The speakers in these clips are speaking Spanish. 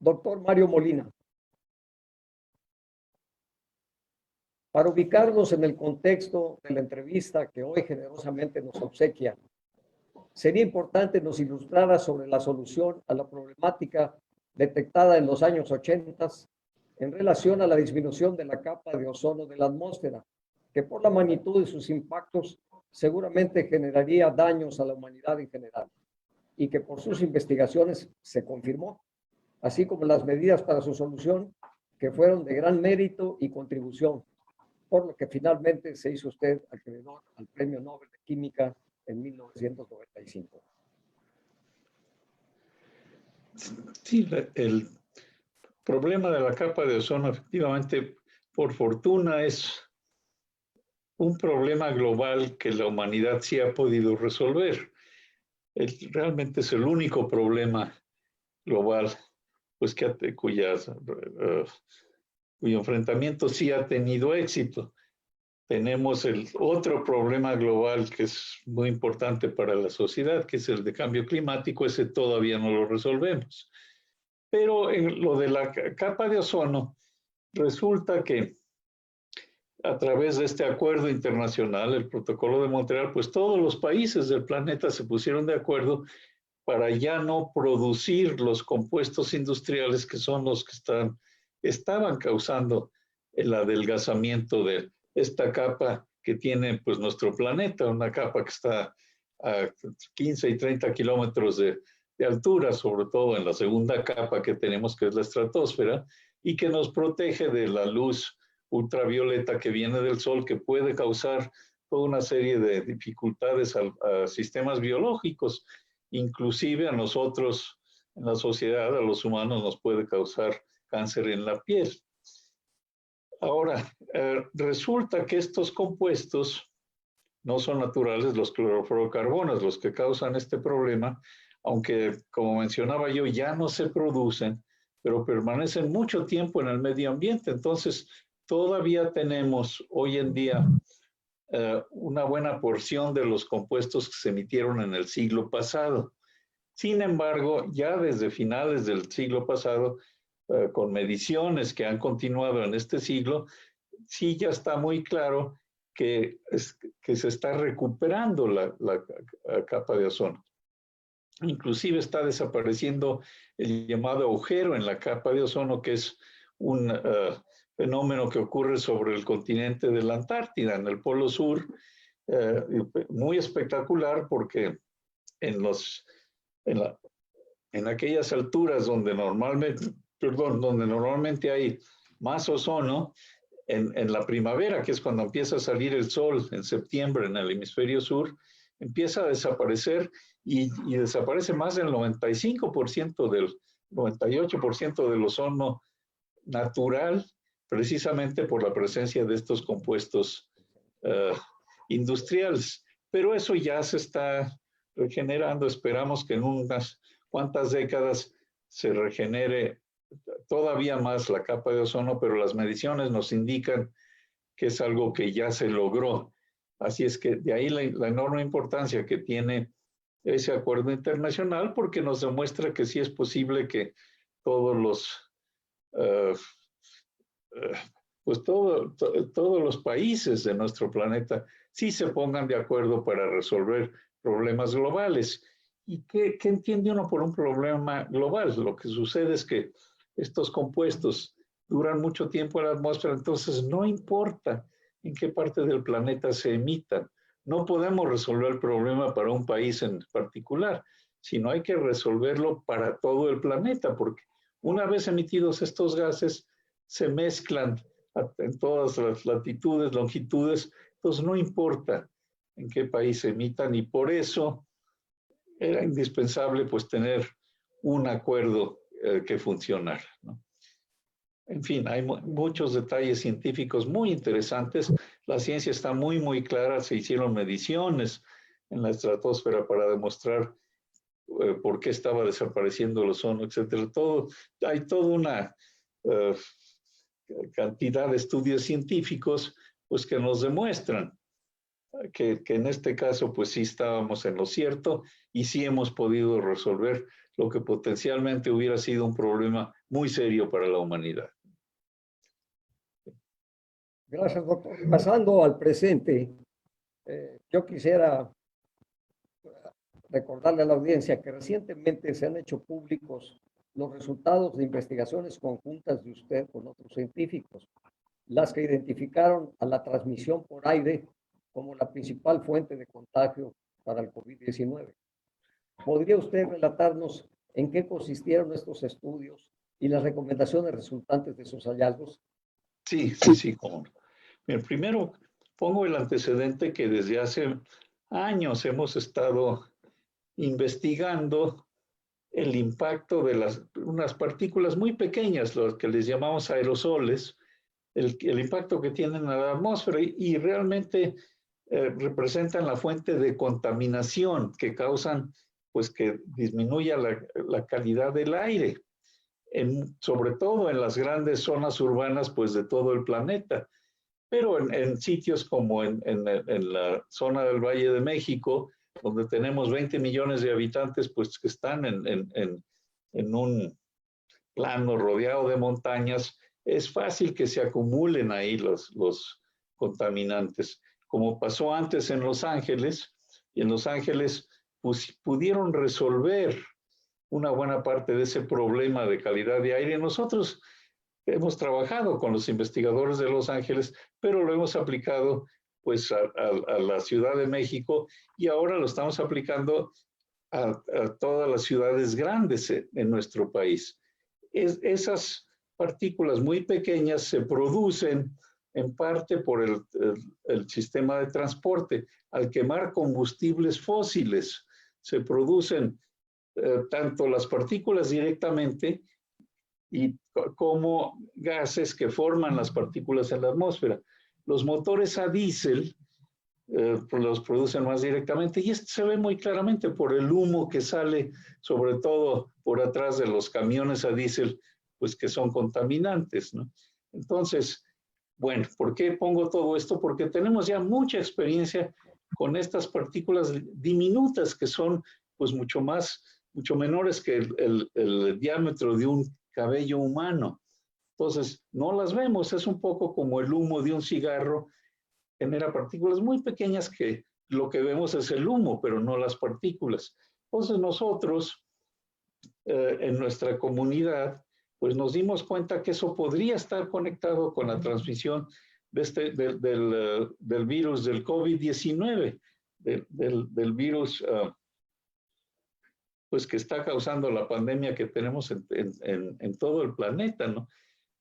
Doctor Mario Molina. Para ubicarnos en el contexto de la entrevista que hoy generosamente nos obsequia, sería importante nos ilustrara sobre la solución a la problemática detectada en los años 80 en relación a la disminución de la capa de ozono de la atmósfera, que por la magnitud de sus impactos seguramente generaría daños a la humanidad en general, y que por sus investigaciones se confirmó, así como las medidas para su solución, que fueron de gran mérito y contribución, por lo que finalmente se hizo usted acreedor al Premio Nobel de Química en 1995. Sí, el problema de la capa de ozono, efectivamente, por fortuna, es un problema global que la humanidad sí ha podido resolver. Realmente es el único problema global pues, cuyo enfrentamiento sí ha tenido éxito. Tenemos el otro problema global que es muy importante para la sociedad, que es el de cambio climático. Ese todavía no lo resolvemos. Pero en lo de la capa de ozono, resulta que a través de este acuerdo internacional, el Protocolo de Montreal, pues todos los países del planeta se pusieron de acuerdo para ya no producir los compuestos industriales que son los que estaban causando el adelgazamiento de esta capa que tiene pues nuestro planeta, una capa que está a 15 y 30 kilómetros de altura, sobre todo en la segunda capa que tenemos, que es la estratosfera, y que nos protege de la luz ultravioleta que viene del sol, que puede causar toda una serie de dificultades a sistemas biológicos, inclusive a nosotros en la sociedad, a los humanos, nos puede causar cáncer en la piel. Ahora, resulta que estos compuestos no son naturales, los clorofluorocarbonos, los que causan este problema, aunque, como mencionaba yo, ya no se producen, pero permanecen mucho tiempo en el medio ambiente. Entonces, todavía tenemos hoy en día una buena porción de los compuestos que se emitieron en el siglo pasado. Sin embargo, ya desde finales del siglo pasado, con mediciones que han continuado en este siglo, sí ya está muy claro que se está recuperando la capa de ozono. Inclusive está desapareciendo el llamado agujero en la capa de ozono, que es un fenómeno que ocurre sobre el continente de la Antártida, en el Polo Sur, muy espectacular porque en aquellas alturas donde normalmente hay más ozono, en la primavera, que es cuando empieza a salir el sol en septiembre en el hemisferio sur, empieza a desaparecer y desaparece más del 95% del 98% del ozono natural, precisamente por la presencia de estos compuestos industriales. Pero eso ya se está regenerando. Esperamos que en unas cuantas décadas se regenere todavía más la capa de ozono, pero las mediciones nos indican que es algo que ya se logró. Así es que de ahí la enorme importancia que tiene ese acuerdo internacional, porque nos demuestra que sí es posible que todos los todos los países de nuestro planeta sí se pongan de acuerdo para resolver problemas globales. ¿Y qué entiende uno por un problema global? Lo que sucede es que estos compuestos duran mucho tiempo en la atmósfera, entonces no importa en qué parte del planeta se emitan. No podemos resolver el problema para un país en particular, sino hay que resolverlo para todo el planeta, porque una vez emitidos estos gases, se mezclan en todas las latitudes, longitudes, entonces no importa en qué país se emitan, y por eso era indispensable pues tener un acuerdo que funcionara, ¿no? En fin, hay muchos detalles científicos muy interesantes. La ciencia está muy clara. Se hicieron mediciones en la estratosfera para demostrar por qué estaba desapareciendo el ozono, etcétera. Hay toda una cantidad de estudios científicos pues, que nos demuestran que en este caso pues sí estábamos en lo cierto y sí hemos podido resolver lo que potencialmente hubiera sido un problema muy serio para la humanidad. Gracias, doctor. Pasando al presente, yo quisiera recordarle a la audiencia que recientemente se han hecho públicos los resultados de investigaciones conjuntas de usted con otros científicos, las que identificaron a la transmisión por aire como la principal fuente de contagio para el COVID-19. ¿Podría usted relatarnos en qué consistieron estos estudios y las recomendaciones resultantes de sus hallazgos? Sí, cómo no. Bien, primero pongo el antecedente que desde hace años hemos estado investigando el impacto de unas partículas muy pequeñas, los que les llamamos aerosoles, el impacto que tienen a la atmósfera y realmente representan la fuente de contaminación que causan, pues que disminuya la calidad del aire, sobre todo en las grandes zonas urbanas, pues de todo el planeta. Pero en sitios como en la zona del Valle de México, donde tenemos 20 millones de habitantes, pues que están en un plano rodeado de montañas, es fácil que se acumulen ahí los contaminantes. Como pasó antes en Los Ángeles, y en Los Ángeles pues, pudieron resolver una buena parte de ese problema de calidad de aire. Nosotros hemos trabajado con los investigadores de Los Ángeles, pero lo hemos aplicado pues a la Ciudad de México y ahora lo estamos aplicando a todas las ciudades grandes en nuestro país. Esas partículas muy pequeñas se producen en parte por el sistema de transporte. Al quemar combustibles fósiles, se producen tanto las partículas directamente y como gases que forman las partículas en la atmósfera. Los motores a diésel pues los producen más directamente y esto se ve muy claramente por el humo que sale, sobre todo por atrás de los camiones a diésel, pues que son contaminantes, ¿no? Entonces, bueno, ¿por qué pongo todo esto? Porque tenemos ya mucha experiencia con estas partículas diminutas que son pues mucho menores que el diámetro de un cabello humano. Entonces, no las vemos, es un poco como el humo de un cigarro, genera partículas muy pequeñas que lo que vemos es el humo, pero no las partículas. Entonces nosotros, en nuestra comunidad, pues nos dimos cuenta que eso podría estar conectado con la transmisión del virus del COVID-19, del virus pues que está causando la pandemia que tenemos en todo el planeta, ¿no?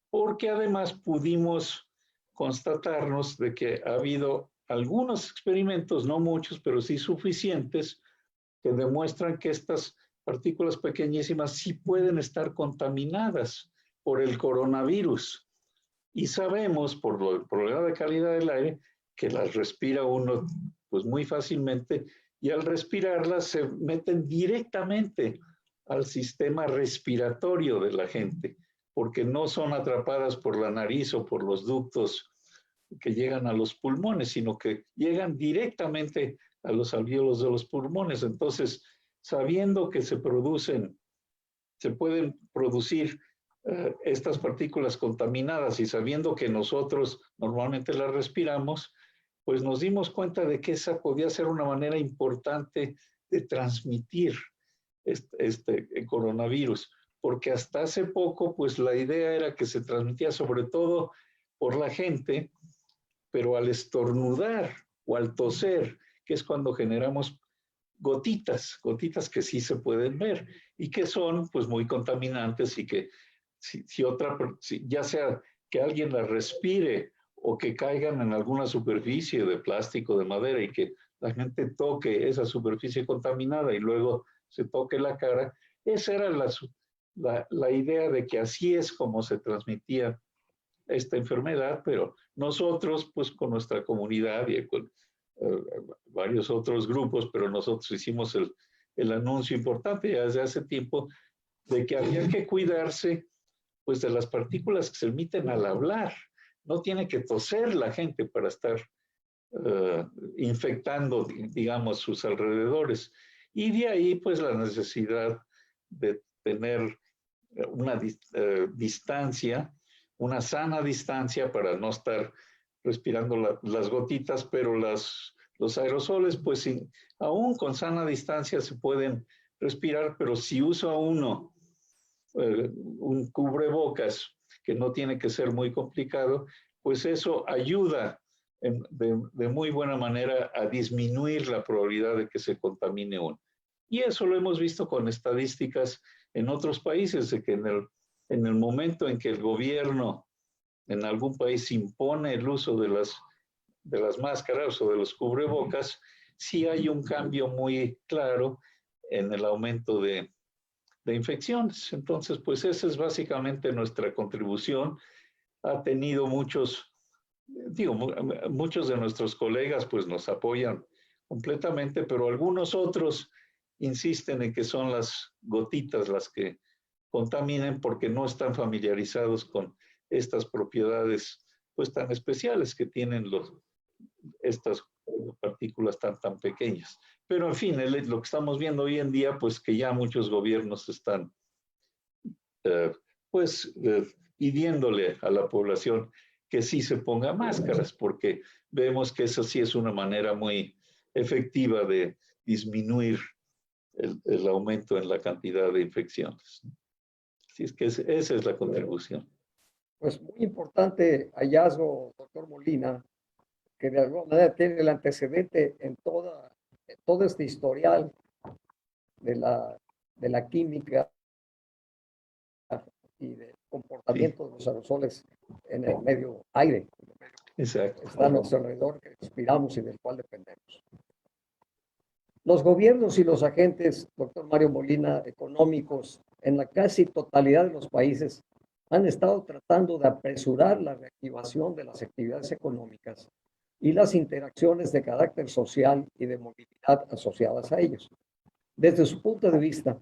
Porque además pudimos constatarnos de que ha habido algunos experimentos, no muchos, pero sí suficientes, que demuestran que estas partículas pequeñísimas sí pueden estar contaminadas por el coronavirus. Y sabemos, por el problema de calidad del aire, que las respira uno pues muy fácilmente y al respirarlas se meten directamente al sistema respiratorio de la gente, porque no son atrapadas por la nariz o por los ductos que llegan a los pulmones, sino que llegan directamente a los alvéolos de los pulmones. Entonces, sabiendo que se pueden producir estas partículas contaminadas y sabiendo que nosotros normalmente las respiramos, pues nos dimos cuenta de que esa podía ser una manera importante de transmitir este coronavirus, porque hasta hace poco, pues la idea era que se transmitía sobre todo por la gente, pero al estornudar o al toser, que es cuando generamos gotitas que sí se pueden ver y que son pues muy contaminantes y que ya sea que alguien las respire o que caigan en alguna superficie de plástico, de madera y que la gente toque esa superficie contaminada y luego se toque la cara, esa era la idea de que así es como se transmitía esta enfermedad, pero nosotros, pues con nuestra comunidad y con varios otros grupos, pero nosotros hicimos el anuncio importante ya desde hace tiempo de que había que cuidarse pues de las partículas que se emiten al hablar. No tiene que toser la gente para estar infectando, digamos, sus alrededores. Y de ahí, pues, la necesidad de tener una distancia, una sana distancia para no estar respirando las gotitas, pero los aerosoles, pues, aún con sana distancia se pueden respirar, pero si usa uno un cubrebocas, que no tiene que ser muy complicado, pues eso ayuda de muy buena manera a disminuir la probabilidad de que se contamine uno. Y eso lo hemos visto con estadísticas en otros países, de que en el momento en que el gobierno en algún país impone el uso de las máscaras o de los cubrebocas, sí hay un cambio muy claro en el aumento de infecciones. Entonces, pues esa es básicamente nuestra contribución. Ha tenido muchos de nuestros colegas pues nos apoyan completamente, pero algunos otros insisten en que son las gotitas las que contaminen porque no están familiarizados con estas propiedades pues tan especiales que tienen estas partículas tan pequeñas. Pero en fin, lo que estamos viendo hoy en día, pues que ya muchos gobiernos están pidiéndole a la población que sí se ponga máscaras, porque vemos que esa sí es una manera muy efectiva de disminuir el aumento en la cantidad de infecciones. Así es que esa es la contribución. Pues muy importante hallazgo, doctor Molina, que de alguna manera tiene el antecedente en todo este historial de la química y del comportamiento de los aerosoles en el medio aire. Exacto. Está a nuestro alrededor, que respiramos y del cual dependemos. Los gobiernos y los agentes, doctor Mario Molina, económicos, en la casi totalidad de los países, han estado tratando de apresurar la reactivación de las actividades económicas y las interacciones de carácter social y de movilidad asociadas a ellos. Desde su punto de vista,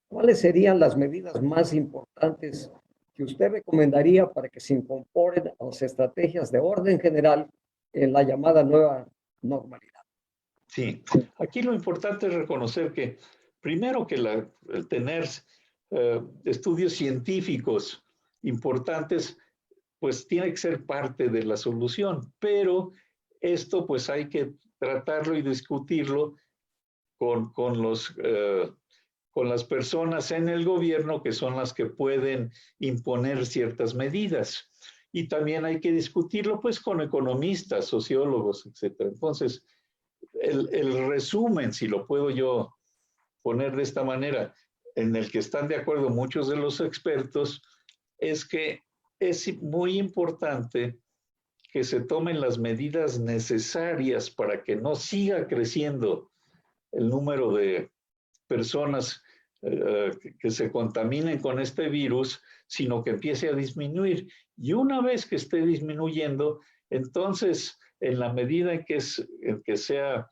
¿cuáles serían las medidas más importantes que usted recomendaría para que se incorporen a las estrategias de orden general en la llamada nueva normalidad? Sí, aquí lo importante es reconocer que primero que el tener estudios científicos importantes, pues tiene que ser parte de la solución, pero esto pues hay que tratarlo y discutirlo con las personas en el gobierno que son las que pueden imponer ciertas medidas. Y también hay que discutirlo pues con economistas, sociólogos, etcétera. Entonces, el resumen, si lo puedo yo poner de esta manera, en el que están de acuerdo muchos de los expertos, es que es muy importante que se tomen las medidas necesarias para que no siga creciendo el número de personas que se contaminen con este virus, sino que empiece a disminuir. Y una vez que esté disminuyendo, entonces, en la medida en que sea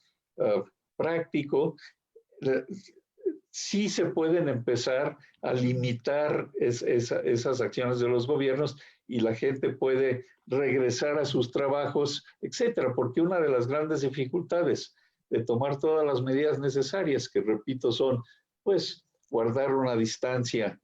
práctico, sí se pueden empezar a limitar esas acciones de los gobiernos y la gente puede regresar a sus trabajos, etcétera, porque una de las grandes dificultades de tomar todas las medidas necesarias, que repito son, pues, guardar una distancia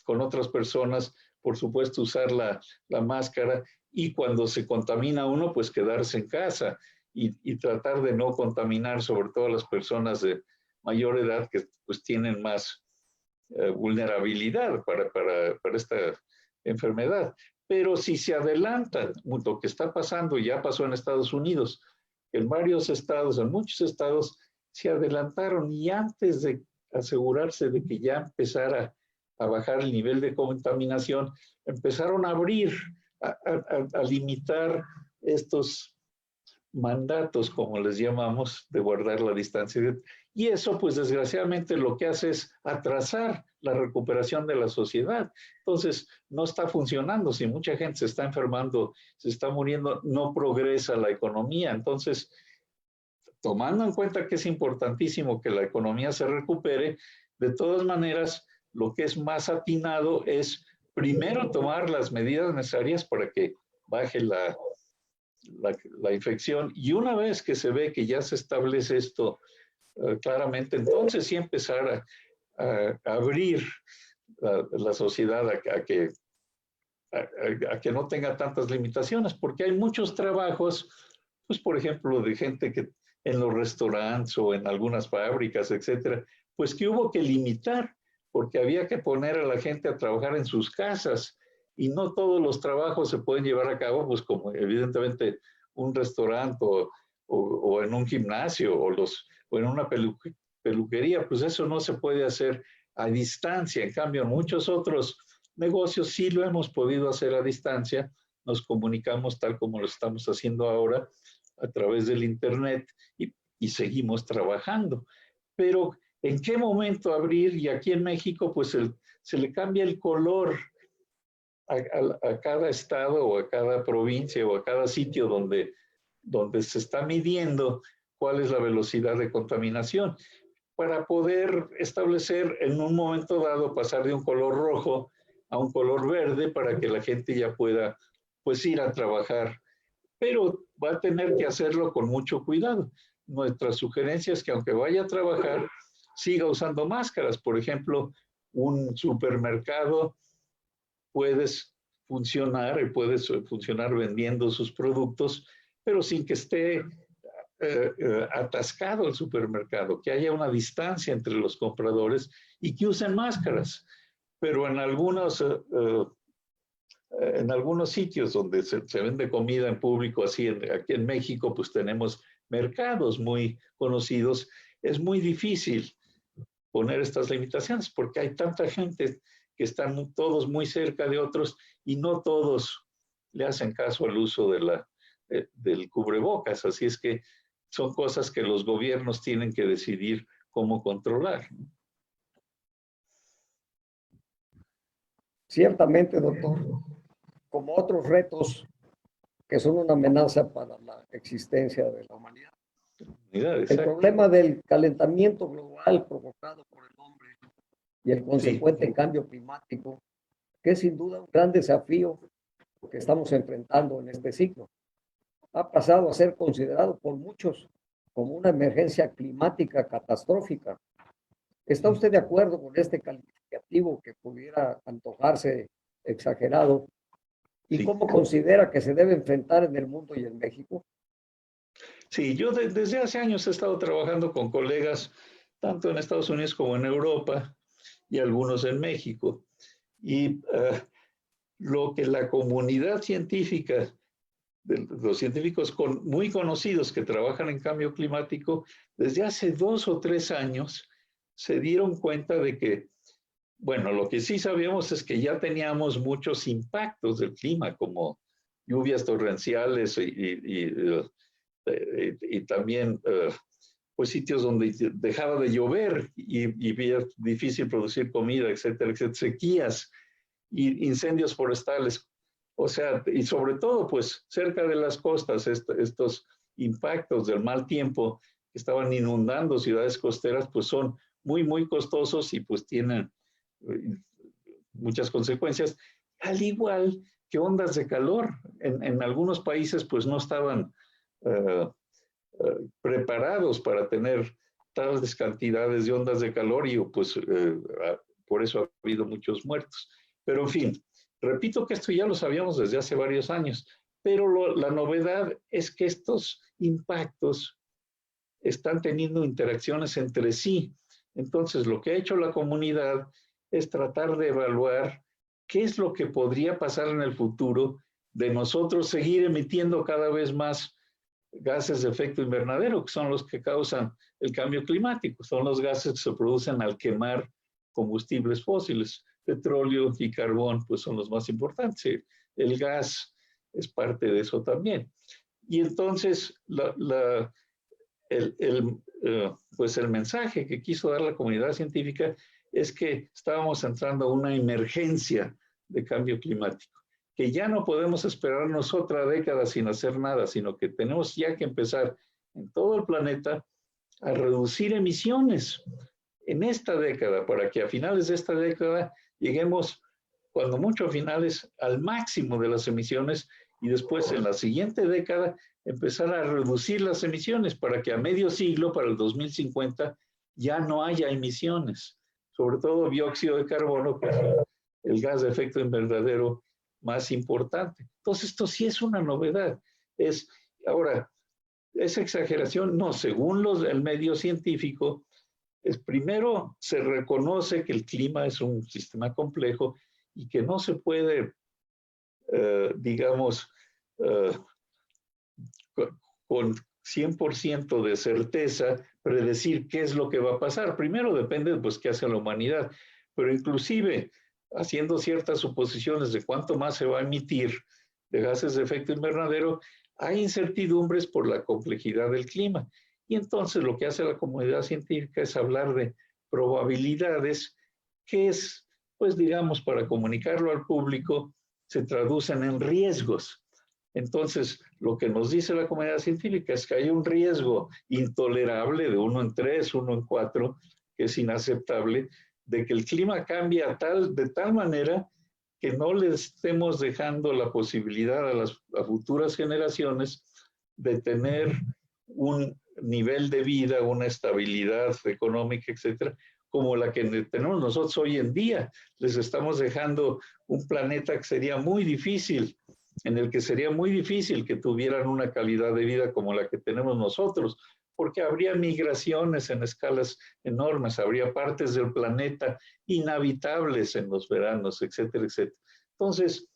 con otras personas, por supuesto usar la máscara, y cuando se contamina uno, pues quedarse en casa y tratar de no contaminar sobre todo a las personas de mayor edad que pues tienen más vulnerabilidad para esta enfermedad. Pero si se adelantan, lo que está pasando, ya pasó en Estados Unidos, en varios estados, en muchos estados, se adelantaron y antes de asegurarse de que ya empezara a bajar el nivel de contaminación, empezaron a abrir, a limitar estos mandatos, como les llamamos, de guardar la distancia. Y eso, pues desgraciadamente, lo que hace es atrasar la recuperación de la sociedad. Entonces, no está funcionando. Si mucha gente se está enfermando, se está muriendo, no progresa la economía. Entonces, tomando en cuenta que es importantísimo que la economía se recupere, de todas maneras, lo que es más atinado es primero tomar las medidas necesarias para que baje la infección. Y una vez que se ve que ya se establece esto claramente, entonces sí empezar a abrir la sociedad a que no tenga tantas limitaciones, porque hay muchos trabajos, pues por ejemplo, de gente que en los restaurantes o en algunas fábricas, etcétera, pues que hubo que limitar, porque había que poner a la gente a trabajar en sus casas y no todos los trabajos se pueden llevar a cabo, pues como evidentemente un restaurante o en un gimnasio o en una peluquería, pues eso no se puede hacer a distancia. En cambio, muchos otros negocios sí lo hemos podido hacer a distancia, nos comunicamos tal como lo estamos haciendo ahora a través del internet y seguimos trabajando. Pero ¿en qué momento abrir? Y aquí en México pues se le cambia el color a cada estado o a cada provincia o a cada sitio donde se está midiendo cuál es la velocidad de contaminación, para poder establecer en un momento dado pasar de un color rojo a un color verde para que la gente ya pueda pues ir a trabajar. Pero va a tener que hacerlo con mucho cuidado. Nuestra sugerencia es que aunque vaya a trabajar, siga usando máscaras. Por ejemplo, un supermercado puedes funcionar vendiendo sus productos, pero sin que esté atascado el supermercado, que haya una distancia entre los compradores y que usen máscaras. Pero en algunos sitios donde se vende comida en público, así aquí en México, pues tenemos mercados muy conocidos, es muy difícil poner estas limitaciones porque hay tanta gente que están todos muy cerca de otros y no todos le hacen caso al uso del cubrebocas. Así es que son cosas que los gobiernos tienen que decidir cómo controlar. Ciertamente, doctor, como otros retos que son una amenaza para la existencia de la humanidad. El problema del calentamiento global provocado por el hombre y el consecuente cambio climático, que es sin duda un gran desafío que estamos enfrentando en este ciclo, ha pasado a ser considerado por muchos como una emergencia climática catastrófica. ¿Está usted de acuerdo con este calificativo que pudiera antojarse exagerado? ¿Y cómo considera que se debe enfrentar en el mundo y en México? Sí, yo desde hace años he estado trabajando con colegas, tanto en Estados Unidos como en Europa, y algunos en México. Y lo que la comunidad científica, los científicos muy conocidos que trabajan en cambio climático, desde hace 2 o 3 años se dieron cuenta de que, bueno, lo que sí sabíamos es que ya teníamos muchos impactos del clima, como lluvias torrenciales y también pues sitios donde dejaba de llover y era difícil producir comida, etcétera, etcétera, sequías y incendios forestales. O sea, y sobre todo, pues cerca de las costas, estos impactos del mal tiempo que estaban inundando ciudades costeras, pues son muy, muy costosos y pues tienen muchas consecuencias, al igual que ondas de calor. En algunos países, pues no estaban preparados para tener tales cantidades de ondas de calor y pues por eso ha habido muchos muertos. Pero en fin, repito que esto ya lo sabíamos desde hace varios años, pero la novedad es que estos impactos están teniendo interacciones entre sí. Entonces, lo que ha hecho la comunidad es tratar de evaluar qué es lo que podría pasar en el futuro de nosotros seguir emitiendo cada vez más gases de efecto invernadero, que son los que causan el cambio climático, son los gases que se producen al quemar combustibles fósiles. Petróleo y carbón, pues son los más importantes. El gas es parte de eso también. Y entonces, pues el mensaje que quiso dar la comunidad científica es que estábamos entrando a una emergencia de cambio climático, que ya no podemos esperarnos otra década sin hacer nada, sino que tenemos ya que empezar en todo el planeta a reducir emisiones en esta década, para que a finales de esta década lleguemos, cuando mucho a finales, al máximo de las emisiones y después en la siguiente década empezar a reducir las emisiones para que a medio siglo, para el 2050, ya no haya emisiones, sobre todo dióxido de carbono, que es el gas de efecto invernadero más importante. Entonces, esto sí es una novedad. Ahora, ¿es exageración? No, según el medio científico, primero se reconoce que el clima es un sistema complejo y que no se puede, digamos, con 100% de certeza predecir qué es lo que va a pasar. Primero depende, pues, qué hace la humanidad, pero inclusive haciendo ciertas suposiciones de cuánto más se va a emitir de gases de efecto invernadero, hay incertidumbres por la complejidad del clima. Y entonces lo que hace la comunidad científica es hablar de probabilidades que es, pues digamos, para comunicarlo al público, se traducen en riesgos. Entonces, lo que nos dice la comunidad científica es que hay un riesgo intolerable de 1 en 3, 1 en 4, que es inaceptable, de que el clima cambie de tal manera que no le estemos dejando la posibilidad a futuras generaciones de tener un nivel de vida, una estabilidad económica, etcétera, como la que tenemos nosotros hoy en día. Les estamos dejando un planeta que sería muy difícil, en el que sería muy difícil que tuvieran una calidad de vida como la que tenemos nosotros, porque habría migraciones en escalas enormes, habría partes del planeta inhabitables en los veranos, etcétera, etcétera. Entonces,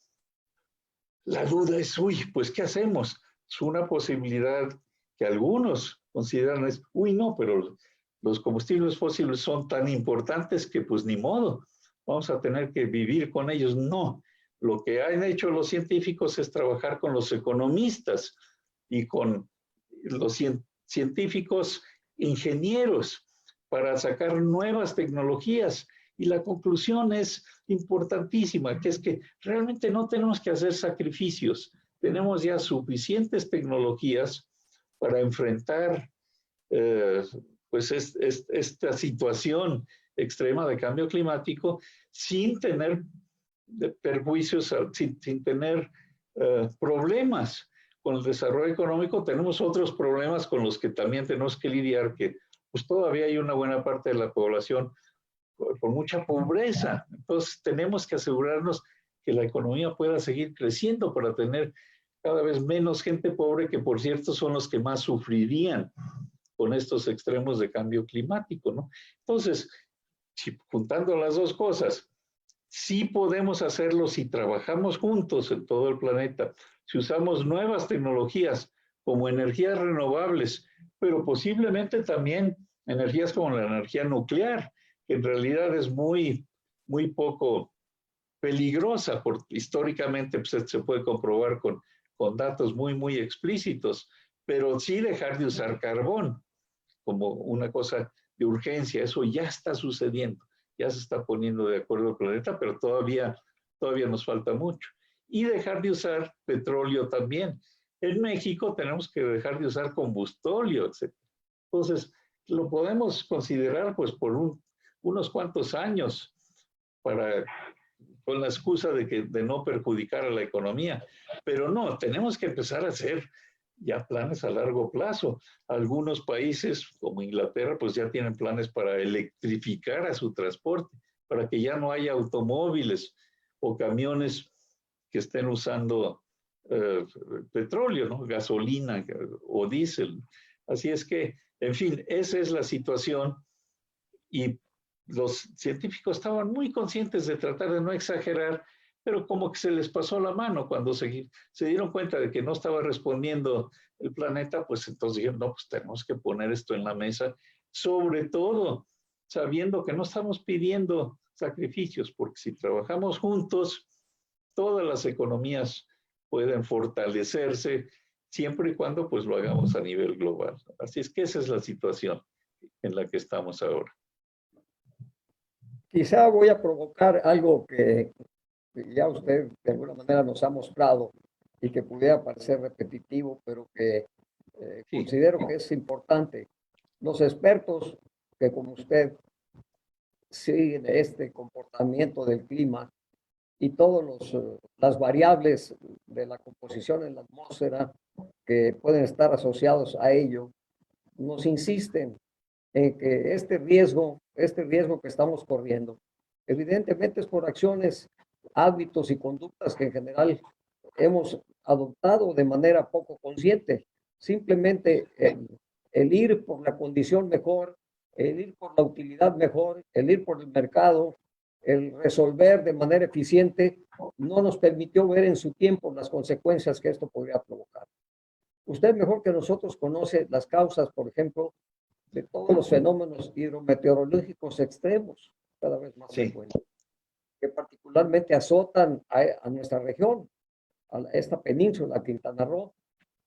la duda es, pues, ¿qué hacemos? Es una posibilidad que algunos consideran, no, pero los combustibles fósiles son tan importantes que, pues, ni modo, vamos a tener que vivir con ellos. No, lo que han hecho los científicos es trabajar con los economistas y con los científicos ingenieros para sacar nuevas tecnologías. Y la conclusión es importantísima, que es que realmente no tenemos que hacer sacrificios. Tenemos ya suficientes tecnologías para enfrentar pues esta situación extrema de cambio climático sin tener perjuicios, sin tener problemas. Con el desarrollo económico tenemos otros problemas con los que también tenemos que lidiar, que pues todavía hay una buena parte de la población con mucha pobreza. Entonces tenemos que asegurarnos que la economía pueda seguir creciendo para tener cada vez menos gente pobre, que por cierto son los que más sufrirían con estos extremos de cambio climático, ¿no? Entonces, juntando las dos cosas, sí podemos hacerlo si trabajamos juntos en todo el planeta, si usamos nuevas tecnologías como energías renovables, pero posiblemente también energías como la energía nuclear, que en realidad es muy poco peligrosa, porque históricamente pues, se puede comprobar con datos muy explícitos, pero sí dejar de usar carbón como una cosa de urgencia. Eso ya está sucediendo, ya se está poniendo de acuerdo el planeta, pero todavía nos falta mucho. Y dejar de usar petróleo también. En México tenemos que dejar de usar combustóleo, etc. Entonces, lo podemos considerar pues por unos cuantos años con la excusa de no perjudicar a la economía. Pero no, tenemos que empezar a hacer ya planes a largo plazo. Algunos países como Inglaterra pues ya tienen planes para electrificar a su transporte, para que ya no haya automóviles o camiones que estén usando petróleo, ¿no? Gasolina o diésel. Así es que, en fin, esa es la situación y los científicos estaban muy conscientes de tratar de no exagerar, pero como que se les pasó la mano cuando se dieron cuenta de que no estaba respondiendo el planeta, pues entonces dijeron, no, pues tenemos que poner esto en la mesa, sobre todo sabiendo que no estamos pidiendo sacrificios, porque si trabajamos juntos, todas las economías pueden fortalecerse siempre y cuando pues lo hagamos a nivel global. Así es que esa es la situación en la que estamos ahora. Quizá voy a provocar algo que ya usted de alguna manera nos ha mostrado y que pudiera parecer repetitivo, pero que Sí. considero que es importante. Los expertos que como usted siguen este comportamiento del clima y todas las variables de la composición en la atmósfera que pueden estar asociados a ello, nos insisten en que este riesgo que estamos corriendo, evidentemente es por acciones, hábitos y conductas que en general hemos adoptado de manera poco consciente. Simplemente el ir por la condición mejor, el ir por la utilidad mejor, el ir por el mercado, el resolver de manera eficiente, no nos permitió ver en su tiempo las consecuencias que esto podría provocar. Usted mejor que nosotros conoce las causas, por ejemplo, de todos los fenómenos hidrometeorológicos extremos, cada vez más frecuentes, que particularmente azotan a nuestra región, a esta península, Quintana Roo,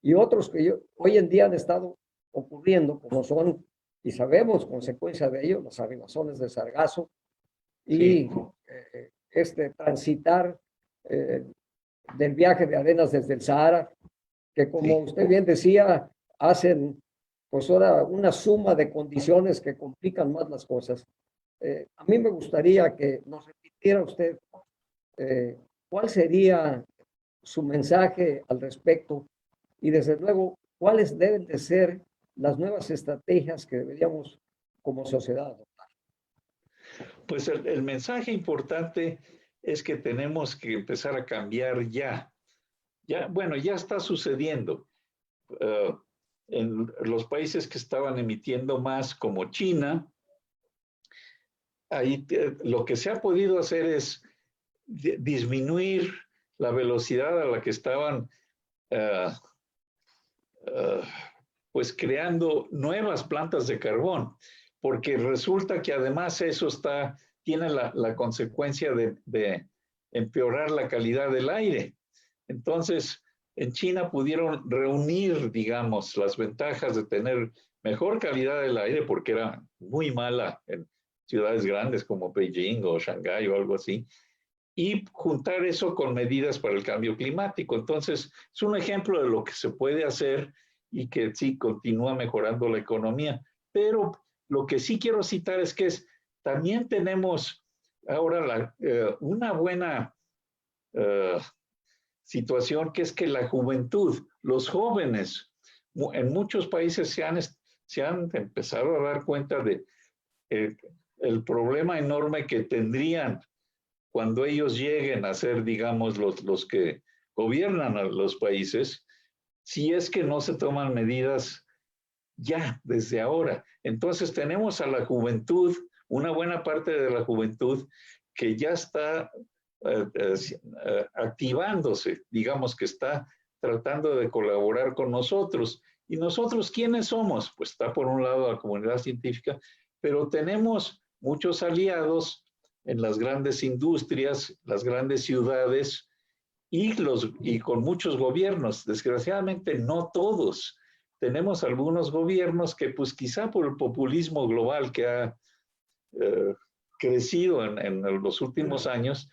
y otros que hoy en día han estado ocurriendo, como son, y sabemos consecuencia de ello, las arribazones de sargazo y transitar del viaje de arenas desde el Sahara, que como usted bien decía, hacen pues ahora una suma de condiciones que complican más las cosas. A mí me gustaría que nos repitiera usted cuál sería su mensaje al respecto y desde luego cuáles deben de ser las nuevas estrategias que deberíamos como sociedad adoptar. Pues el mensaje importante es que tenemos que empezar a cambiar ya. Bueno, ya está sucediendo. En los países que estaban emitiendo más, como China, ahí lo que se ha podido hacer es disminuir la velocidad a la que estaban pues creando nuevas plantas de carbón, porque resulta que además eso tiene la consecuencia de empeorar la calidad del aire. Entonces, en China pudieron reunir, digamos, las ventajas de tener mejor calidad del aire, porque era muy mala en ciudades grandes como Beijing o Shanghái o algo así, y juntar eso con medidas para el cambio climático. Entonces, es un ejemplo de lo que se puede hacer y que sí continúa mejorando la economía. Pero lo que sí quiero citar es que también tenemos ahora una buena situación, que es que la juventud, los jóvenes, en muchos países se han empezado a dar cuenta de el problema enorme que tendrían cuando ellos lleguen a ser, digamos, los que gobiernan a los países, si es que no se toman medidas ya, desde ahora. Entonces tenemos a la juventud, una buena parte de la juventud, que ya está activándose, digamos que está tratando de colaborar con nosotros. ¿Y nosotros quiénes somos? Pues está por un lado la comunidad científica, pero tenemos muchos aliados en las grandes industrias, las grandes ciudades y con muchos gobiernos. Desgraciadamente no todos. Tenemos algunos gobiernos que pues quizá por el populismo global que ha crecido en los últimos años,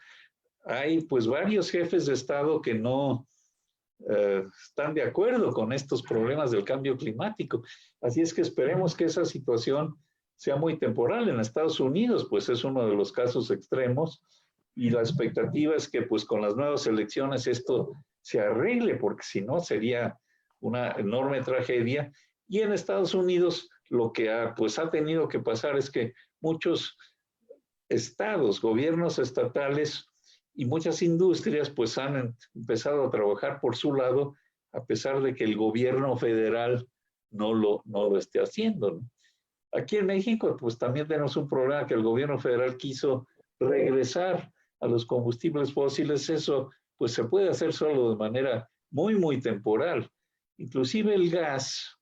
hay pues varios jefes de Estado que no están de acuerdo con estos problemas del cambio climático. Así es que esperemos que esa situación sea muy temporal. En Estados Unidos, pues es uno de los casos extremos y la expectativa es que pues con las nuevas elecciones esto se arregle, porque si no sería una enorme tragedia. Y en Estados Unidos lo que ha tenido que pasar es que muchos estados, gobiernos estatales y muchas industrias pues han empezado a trabajar por su lado, a pesar de que el gobierno federal no lo esté haciendo, ¿no? Aquí en México pues también tenemos un problema, que el gobierno federal quiso regresar a los combustibles fósiles. Eso pues se puede hacer solo de manera muy temporal. Inclusive el gas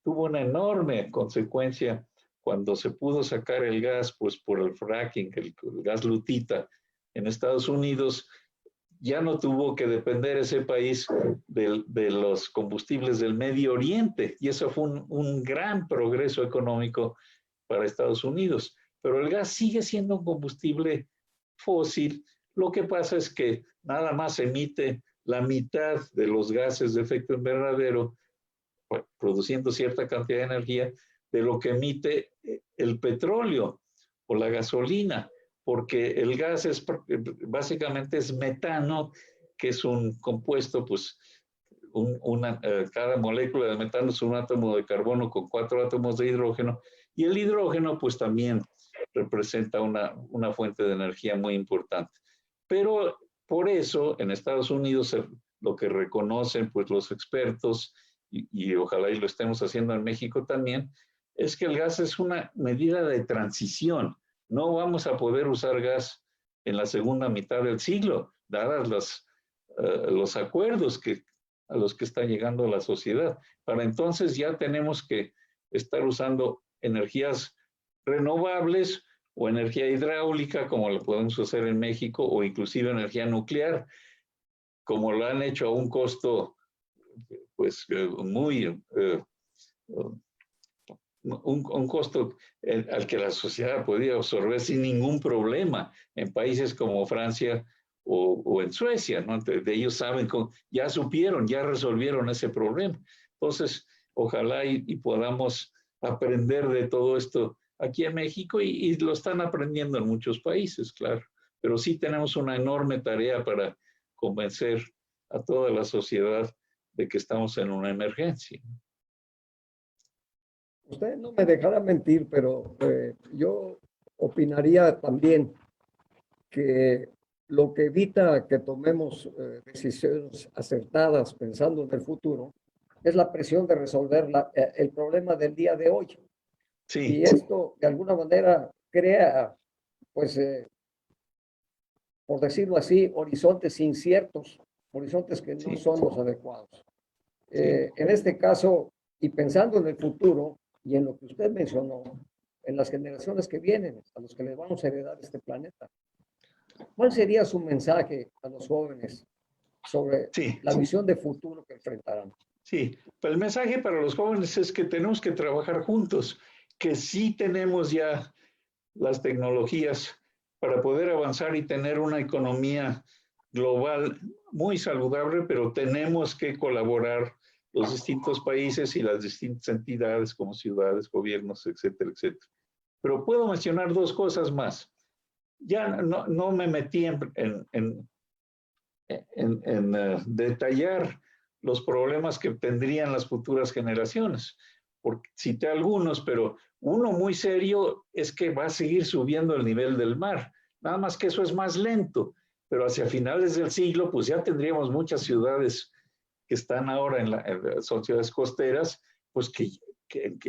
tuvo una enorme consecuencia cuando se pudo sacar el gas pues por el fracking, el gas lutita en Estados Unidos. Ya no tuvo que depender ese país de los combustibles del Medio Oriente, y eso fue un gran progreso económico para Estados Unidos. Pero el gas sigue siendo un combustible fósil. Lo que pasa es que nada más emite la mitad de los gases de efecto invernadero, produciendo cierta cantidad de energía, de lo que emite el petróleo o la gasolina. porque el gas básicamente es metano, que es un compuesto, pues cada molécula de metano es un átomo de carbono con 4 átomos de hidrógeno, y el hidrógeno pues también representa una fuente de energía muy importante. Pero por eso en Estados Unidos lo que reconocen pues los expertos, y ojalá y lo estemos haciendo en México también, es que el gas es una medida de transición. No vamos a poder usar gas en la segunda mitad del siglo, dadas los acuerdos a los que está llegando la sociedad. Para entonces ya tenemos que estar usando energías renovables o energía hidráulica, como lo podemos hacer en México, o inclusive energía nuclear, como lo han hecho a un costo pues muy un costo al que la sociedad podía absorber sin ningún problema en países como Francia o en Suecia, ¿no? De ellos saben, ya supieron, ya resolvieron ese problema. Entonces, ojalá y podamos aprender de todo esto aquí en México y lo están aprendiendo en muchos países, claro. Pero sí tenemos una enorme tarea para convencer a toda la sociedad de que estamos en una emergencia. Usted no me dejará mentir, pero yo opinaría también que lo que evita que tomemos decisiones acertadas pensando en el futuro es la presión de resolver el problema del día de hoy. Sí. Y esto, de alguna manera, crea, pues, por decirlo así, horizontes inciertos, horizontes que no son los adecuados. En este caso, y pensando en el futuro y en lo que usted mencionó, en las generaciones que vienen, a los que les vamos a heredar este planeta, ¿cuál sería su mensaje a los jóvenes sobre la visión de futuro que enfrentarán? Sí, pues el mensaje para los jóvenes es que tenemos que trabajar juntos, que sí tenemos ya las tecnologías para poder avanzar y tener una economía global muy saludable, pero tenemos que colaborar los distintos países y las distintas entidades como ciudades, gobiernos, etcétera, etcétera. Pero puedo mencionar dos cosas más. Ya no me metí en detallar los problemas que tendrían las futuras generaciones, porque cité algunos, pero uno muy serio es que va a seguir subiendo el nivel del mar, nada más que eso es más lento, pero hacia finales del siglo pues ya tendríamos muchas ciudades que están ahora son ciudades costeras, pues que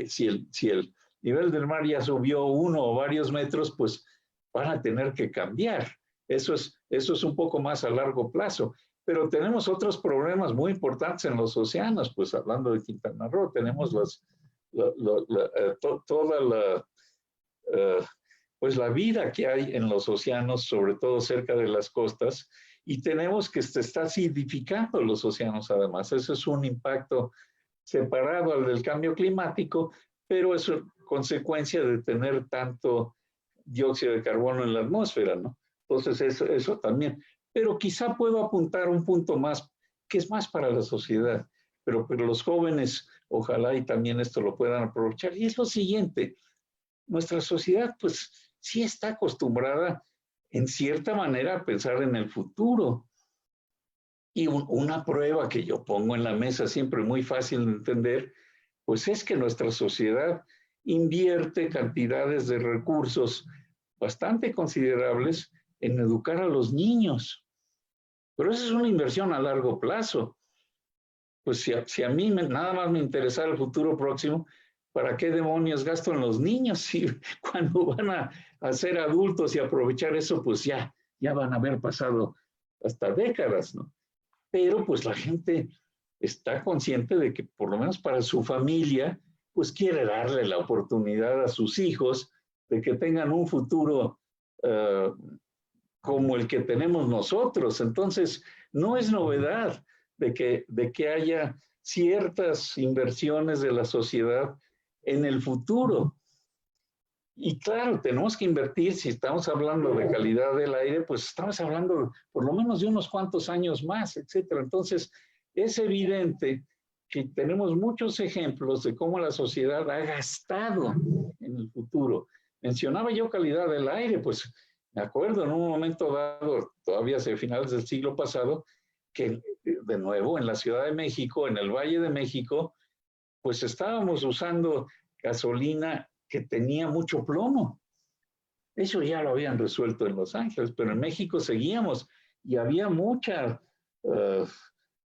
si el nivel del mar ya subió 1 o varios metros, pues van a tener que cambiar. Eso es un poco más a largo plazo. Pero tenemos otros problemas muy importantes en los océanos, pues hablando de Quintana Roo, tenemos toda pues la vida que hay en los océanos, sobre todo cerca de las costas, y tenemos que se está acidificando los océanos además. Eso es un impacto separado al del cambio climático, pero es consecuencia de tener tanto dióxido de carbono en la atmósfera, ¿no? Entonces eso también. Pero quizá puedo apuntar un punto más, que es más para la sociedad, pero los jóvenes, ojalá y también esto lo puedan aprovechar. Y es lo siguiente, nuestra sociedad pues sí está acostumbrada en cierta manera a pensar en el futuro. Y una prueba que yo pongo en la mesa, siempre muy fácil de entender, pues es que nuestra sociedad invierte cantidades de recursos bastante considerables en educar a los niños. Pero esa es una inversión a largo plazo. Pues si a mí nada más me interesara el futuro próximo, ¿para qué demonios gasto en los niños? Si cuando van a ser adultos y aprovechar eso, pues ya van a haber pasado hasta décadas, ¿no? Pero pues la gente está consciente de que por lo menos para su familia, pues quiere darle la oportunidad a sus hijos de que tengan un futuro como el que tenemos nosotros. Entonces, no es novedad de que haya ciertas inversiones de la sociedad en el futuro. Y claro, tenemos que invertir, si estamos hablando de calidad del aire, pues estamos hablando por lo menos de unos cuantos años más, etcétera. Entonces, es evidente que tenemos muchos ejemplos de cómo la sociedad ha gastado en el futuro. Mencionaba yo calidad del aire, pues Me acuerdo en un momento dado, todavía hacia finales del siglo pasado, que de nuevo en la Ciudad de México, en el Valle de México, pues estábamos usando gasolina que tenía mucho plomo. Eso ya lo habían resuelto en Los Ángeles, pero en México seguíamos y había mucha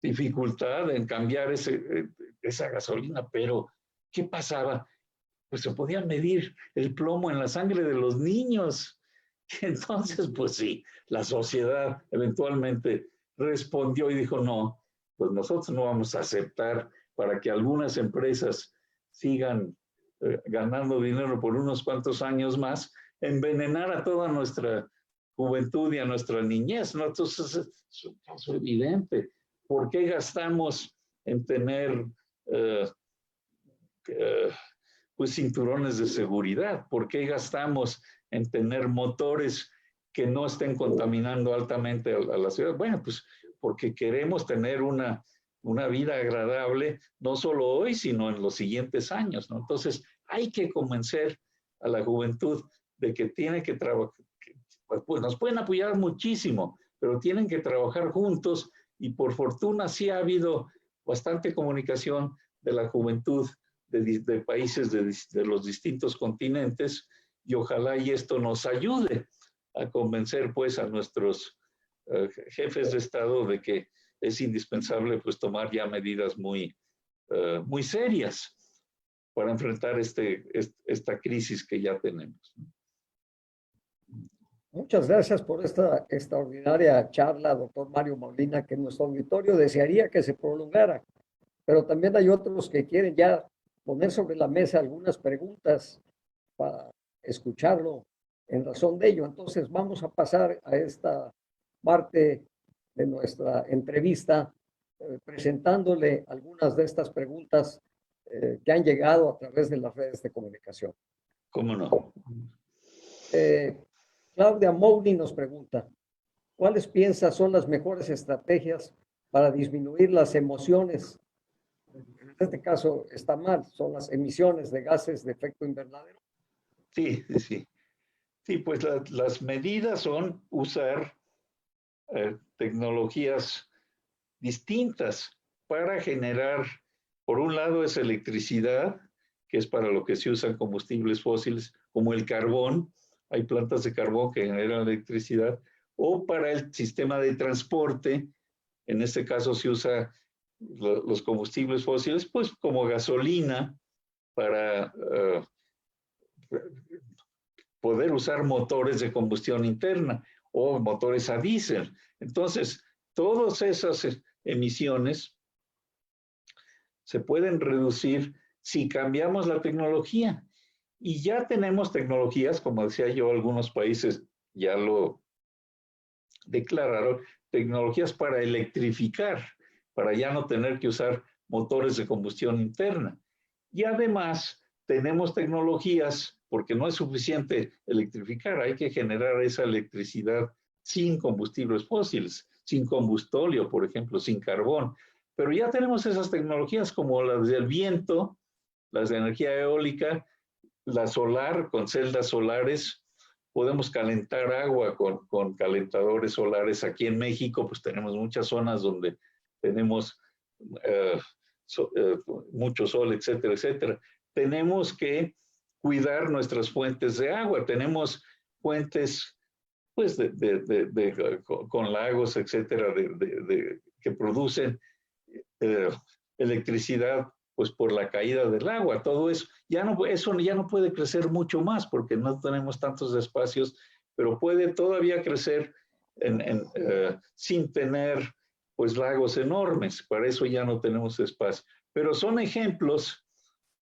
dificultad en cambiar esa gasolina. Pero, ¿qué pasaba? Pues se podía medir el plomo en la sangre de los niños. Entonces, pues sí, la sociedad eventualmente respondió y dijo, no, pues nosotros no vamos a aceptar para que algunas empresas sigan ganando dinero por unos cuantos años más, envenenar a toda nuestra juventud y a nuestra niñez, ¿no? Entonces, es un caso evidente. ¿Por qué gastamos en tener pues cinturones de seguridad? ¿Por qué gastamos en tener motores que no estén contaminando altamente a la ciudad? Bueno, pues porque queremos tener una vida agradable, no solo hoy, sino en los siguientes años, ¿no? Entonces, hay que convencer a la juventud de que tiene que trabajar, pues nos pueden apoyar muchísimo, pero tienen que trabajar juntos y por fortuna sí ha habido bastante comunicación de la juventud de países de los distintos continentes y ojalá y esto nos ayude a convencer pues a nuestros jefes de Estado de que es indispensable pues tomar ya medidas muy serias para enfrentar esta crisis que ya tenemos. Muchas gracias por esta extraordinaria charla, doctor Mario Molina, que nuestro auditorio desearía que se prolongara, pero también hay otros que quieren ya poner sobre la mesa algunas preguntas para escucharlo en razón de ello. Entonces vamos a pasar a esta parte de nuestra entrevista presentándole algunas de estas preguntas que han llegado a través de las redes de comunicación. ¿Cómo no? Claudia Mouni nos pregunta, ¿cuáles piensas son las mejores estrategias para disminuir las emociones? En este caso está mal, son las emisiones de gases de efecto invernadero. Sí, sí, sí. Sí, pues las medidas son usar tecnologías distintas para generar, por un lado es electricidad, que es para lo que se usan combustibles fósiles, como el carbón, hay plantas de carbón que generan electricidad, o para el sistema de transporte, en este caso se usa los combustibles fósiles, pues como gasolina para poder usar motores de combustión interna o motores a diésel. Entonces, todas esas emisiones se pueden reducir si cambiamos la tecnología. Y ya tenemos tecnologías, como decía yo, algunos países ya lo declararon, tecnologías para electrificar, para ya no tener que usar motores de combustión interna. Y además tenemos tecnologías, porque no es suficiente electrificar, hay que generar esa electricidad sin combustibles fósiles, sin combustóleo, por ejemplo, sin carbón. Pero ya tenemos esas tecnologías como las del viento, las de energía eólica, la solar con celdas solares. Podemos calentar agua con calentadores solares. Aquí en México, pues tenemos muchas zonas donde tenemos mucho sol, etcétera, etcétera. Tenemos que cuidar nuestras fuentes de agua. Tenemos fuentes, pues, con lagos, etcétera, que producen electricidad, pues, por la caída del agua. Todo eso ya no puede crecer mucho más porque no tenemos tantos espacios, pero puede todavía crecer sin tener, pues, lagos enormes. Para eso ya no tenemos espacio. Pero son ejemplos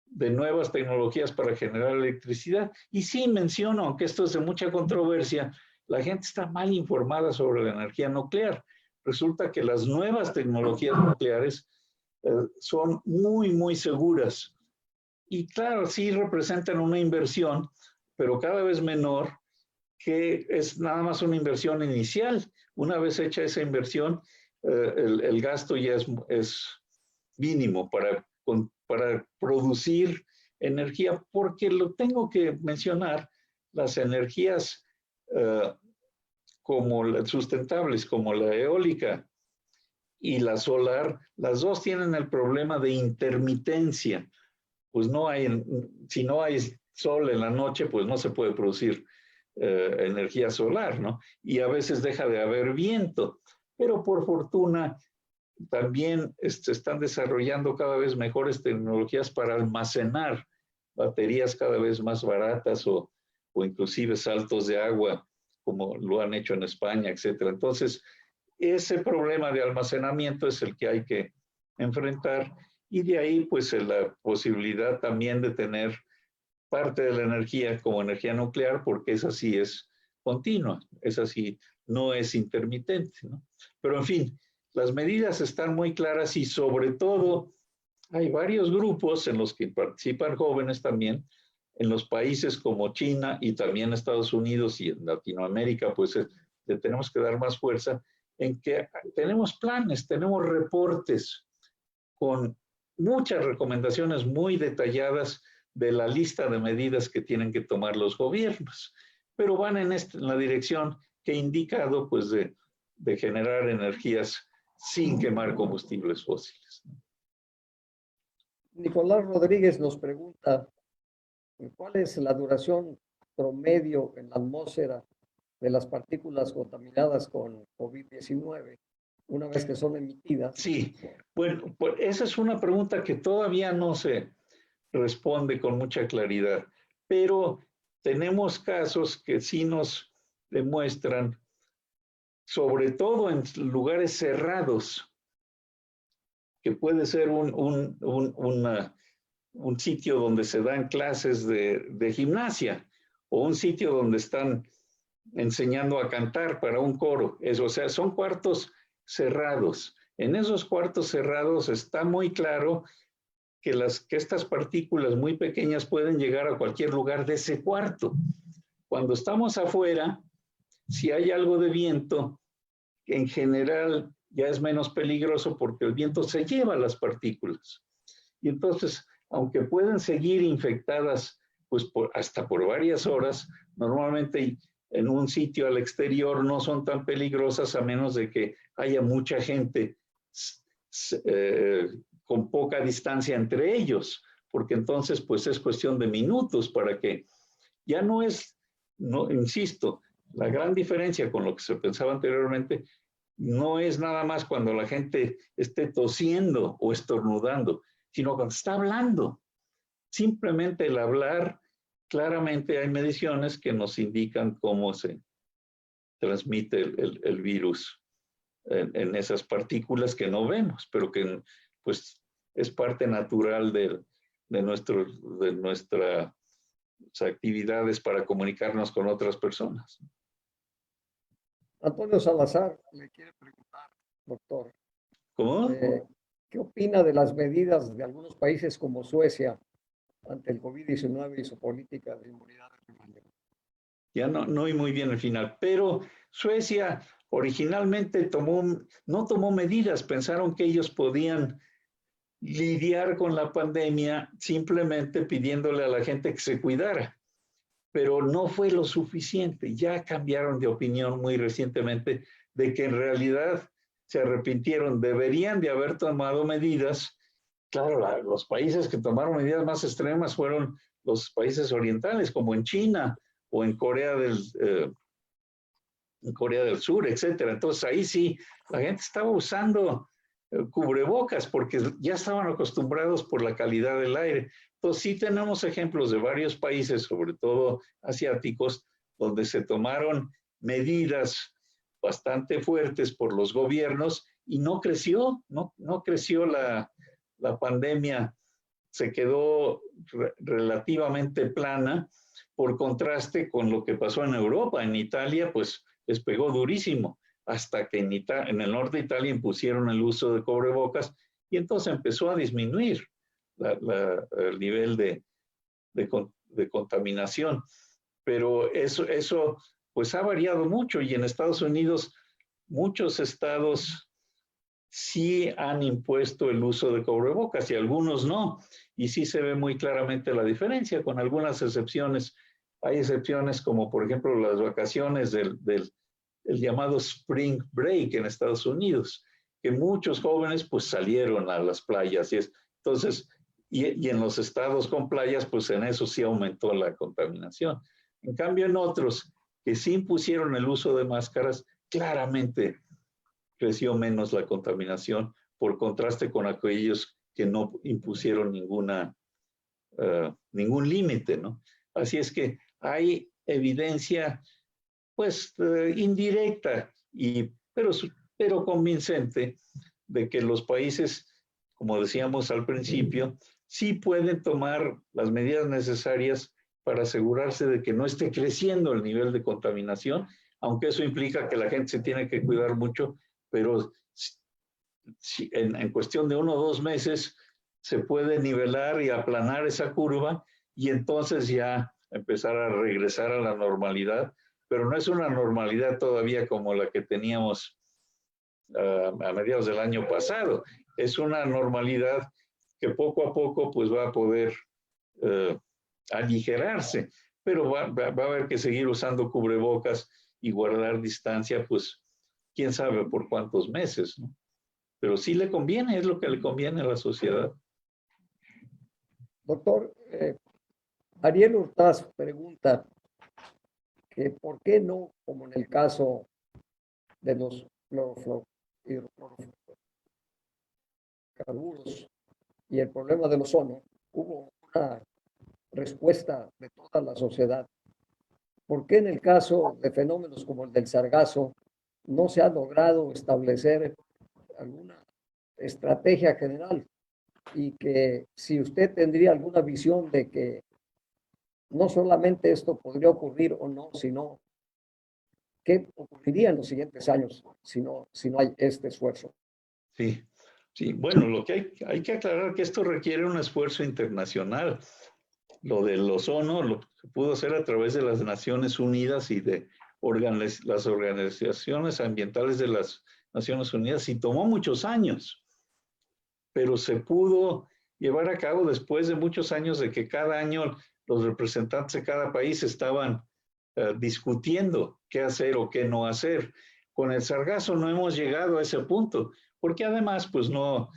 de nuevas tecnologías para generar electricidad. Y sí menciono, aunque esto es de mucha controversia, la gente está mal informada sobre la energía nuclear. Resulta que las nuevas tecnologías nucleares son muy, muy seguras. Y claro, sí representan una inversión, pero cada vez menor, que es nada más una inversión inicial. Una vez hecha esa inversión, el gasto ya es mínimo para producir energía, porque lo tengo que mencionar, las energías como las sustentables, como la eólica y la solar, las dos tienen el problema de intermitencia. Pues no hay, si no hay sol en la noche, pues no se puede producir energía solar, ¿no? Y a veces deja de haber viento. Pero por fortuna, también se están desarrollando cada vez mejores tecnologías para almacenar baterías cada vez más baratas o inclusive saltos de agua, como lo han hecho en España, etcétera. Entonces, ese problema de almacenamiento es el que hay que enfrentar, y de ahí pues la posibilidad también de tener parte de la energía como energía nuclear, porque esa sí es continua, esa sí no es intermitente, ¿no? Pero en fin, las medidas están muy claras y sobre todo hay varios grupos en los que participan jóvenes también, en los países como China y también Estados Unidos y en Latinoamérica, pues le tenemos que dar más fuerza, en que tenemos planes, tenemos reportes con muchas recomendaciones muy detalladas de la lista de medidas que tienen que tomar los gobiernos, pero van en la dirección que he indicado, pues de generar energías sin quemar combustibles fósiles. Nicolás Rodríguez nos pregunta, ¿cuál es la duración promedio en la atmósfera de las partículas contaminadas con COVID-19 una vez que son emitidas? Sí, bueno, pues esa es una pregunta que todavía no se responde con mucha claridad, pero tenemos casos que sí nos demuestran, sobre todo en lugares cerrados, que puede ser un sitio donde se dan clases de gimnasia o un sitio donde están enseñando a cantar para un coro. Eso, o sea, son cuartos cerrados. En esos cuartos cerrados está muy claro que estas partículas muy pequeñas pueden llegar a cualquier lugar de ese cuarto. Cuando estamos afuera, si hay algo de viento, en general ya es menos peligroso porque el viento se lleva las partículas. Y entonces, aunque pueden seguir infectadas pues hasta por varias horas, normalmente en un sitio al exterior no son tan peligrosas a menos de que haya mucha gente con poca distancia entre ellos, porque entonces pues es cuestión de minutos para que ya no es, no, insisto, la gran diferencia con lo que se pensaba anteriormente no es nada más cuando la gente esté tosiendo o estornudando, sino cuando está hablando. Simplemente el hablar, claramente hay mediciones que nos indican cómo se transmite el virus en esas partículas que no vemos, pero que pues es parte natural de nuestras actividades para comunicarnos con otras personas. Antonio Salazar le quiere preguntar, doctor, ¿Cómo? ¿qué opina de las medidas de algunos países como Suecia ante el COVID-19 y su política de inmunidad de rebaño? Ya no oí muy bien el final, pero Suecia originalmente no tomó medidas, pensaron que ellos podían lidiar con la pandemia simplemente pidiéndole a la gente que se cuidara, pero no fue lo suficiente. Ya cambiaron de opinión muy recientemente de que en realidad se arrepintieron, deberían de haber tomado medidas. Claro, los países que tomaron medidas más extremas fueron los países orientales, como en China o en Corea del Sur, etcétera. Entonces ahí sí, la gente estaba usando cubrebocas porque ya estaban acostumbrados por la calidad del aire. Entonces sí tenemos ejemplos de varios países, sobre todo asiáticos, donde se tomaron medidas bastante fuertes por los gobiernos y no creció la pandemia, se quedó relativamente plana, por contraste con lo que pasó en Europa. En Italia, pues les pegó durísimo, hasta que en el norte de Italia impusieron el uso de cubrebocas y entonces empezó a disminuir el nivel de contaminación. Pero eso pues ha variado mucho, y en Estados Unidos muchos estados sí han impuesto el uso de cubrebocas y algunos no, y sí se ve muy claramente la diferencia, con algunas excepciones Hay excepciones como, por ejemplo, las vacaciones el llamado Spring Break en Estados Unidos, que muchos jóvenes pues salieron a las playas. Entonces, y en los estados con playas, pues en eso sí aumentó la contaminación. En cambio, en otros que sí impusieron el uso de máscaras, claramente creció menos la contaminación, por contraste con aquellos que no impusieron ningún límite, ¿no? Así es que hay evidencia, pues, indirecta, pero convincente, de que los países, como decíamos al principio, sí pueden tomar las medidas necesarias para asegurarse de que no esté creciendo el nivel de contaminación, aunque eso implica que la gente se tiene que cuidar mucho, pero en cuestión de 1 o 2 meses se puede nivelar y aplanar esa curva y entonces ya empezar a regresar a la normalidad, pero no es una normalidad todavía como la que teníamos a mediados del año pasado. Es una normalidad que poco a poco pues va a poder aligerarse, pero va a haber que seguir usando cubrebocas y guardar distancia, pues quién sabe por cuántos meses, ¿no? Pero sí le conviene, es lo que le conviene a la sociedad. Doctor, Ariel Hurtaz pregunta que por qué no, como en el caso de los hidrocarburos y el problema del ozono, hubo una respuesta de toda la sociedad. ¿Por qué en el caso de fenómenos como el del sargazo no se ha logrado establecer alguna estrategia general? Y que si usted tendría alguna visión de que no solamente esto podría ocurrir o no, sino qué ocurriría en los siguientes años si no hay este esfuerzo. Sí, sí. Bueno, lo que hay que aclarar que esto requiere un esfuerzo internacional. Lo del ozono lo se pudo hacer a través de las Naciones Unidas y de las organizaciones ambientales de las Naciones Unidas y tomó muchos años, pero se pudo llevar a cabo después de muchos años de que cada año los representantes de cada país estaban discutiendo qué hacer o qué no hacer. Con el sargazo no hemos llegado a ese punto, porque además pues no